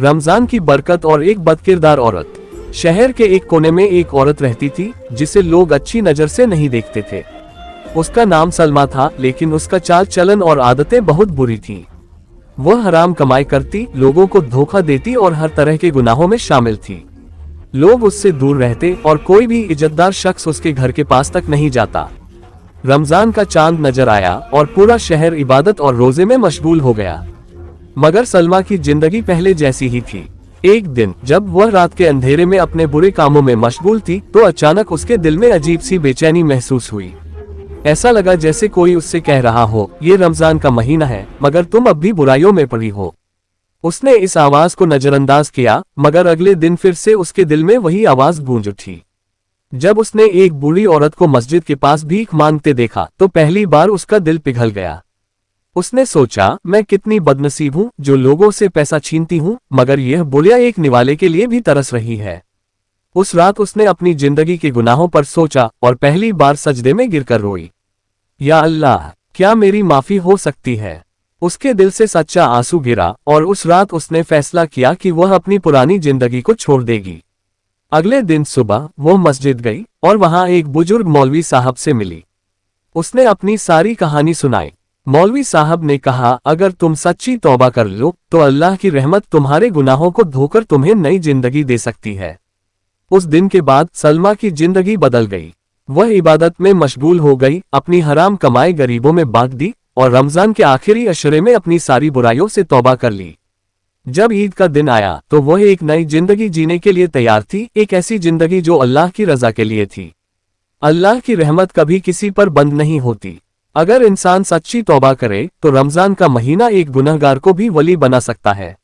रमजान की बरकत और एक बदकिरदार औरत। शहर के एक कोने में एक औरत रहती थी जिसे लोग अच्छी नजर से नहीं देखते थे। उसका नाम सलमा था, लेकिन उसका चाल चलन और आदतें बहुत बुरी थीं। वह हराम कमाई करती, लोगों को धोखा देती और हर तरह के गुनाहों में शामिल थी। लोग उससे दूर रहते और कोई भी इज्जतदार शख्स उसके घर के पास तक नहीं जाता। रमजान का चांद नजर आया और पूरा शहर इबादत और रोजे में मशगूल हो गया। मगर सलमा की जिंदगी पहले जैसी ही थी। एक दिन जब वह रात के अंधेरे में अपने बुरे कामों में मशगूल थी तो अचानक उसके दिल में अजीब सी बेचैनी महसूस हुई। ऐसा लगा जैसे कोई उससे कह रहा हो, ये रमजान का महीना है मगर तुम अब भी बुराइयों में पड़ी हो। उसने इस आवाज को नजरअंदाज किया, मगर अगले दिन फिर से उसके दिल में वही आवाज गूंज उठी। जब उसने एक बूढ़ी औरत को मस्जिद के पास भीख मांगते देखा तो पहली बार उसका दिल पिघल गया। उसने सोचा, मैं कितनी बदनसीब हूँ जो लोगों से पैसा छीनती हूँ, मगर यह बुढ़िया एक निवाले के लिए भी तरस रही है। उस रात उसने अपनी जिंदगी के गुनाहों पर सोचा और पहली बार सजदे में गिरकर रोई, या अल्लाह, क्या मेरी माफी हो सकती है। उसके दिल से सच्चा आंसू गिरा और उस रात उसने फैसला किया कि वह अपनी पुरानी जिंदगी को छोड़ देगी। अगले दिन सुबह वो मस्जिद गई और वहां एक बुजुर्ग मौलवी साहब से मिली। उसने अपनी सारी कहानी सुनाई। मौलवी साहब ने कहा, अगर तुम सच्ची तौबा कर लो तो अल्लाह की रहमत तुम्हारे गुनाहों को धोकर तुम्हें नई जिंदगी दे सकती है। उस दिन के बाद सलमा की जिंदगी बदल गई। वह इबादत में मशगूल हो गई, अपनी हराम कमाई गरीबों में बांट दी और रमजान के आखिरी अशरे में अपनी सारी बुराइयों से तौबा कर ली। जब ईद का दिन आया तो वह एक नई जिंदगी जीने के लिए तैयार थी, एक ऐसी जिंदगी जो अल्लाह की रजा के लिए थी। अल्लाह की रहमत कभी किसी पर बंद नहीं होती। अगर इंसान सच्ची तौबा करे तो रमजान का महीना एक गुनहगार को भी वली बना सकता है।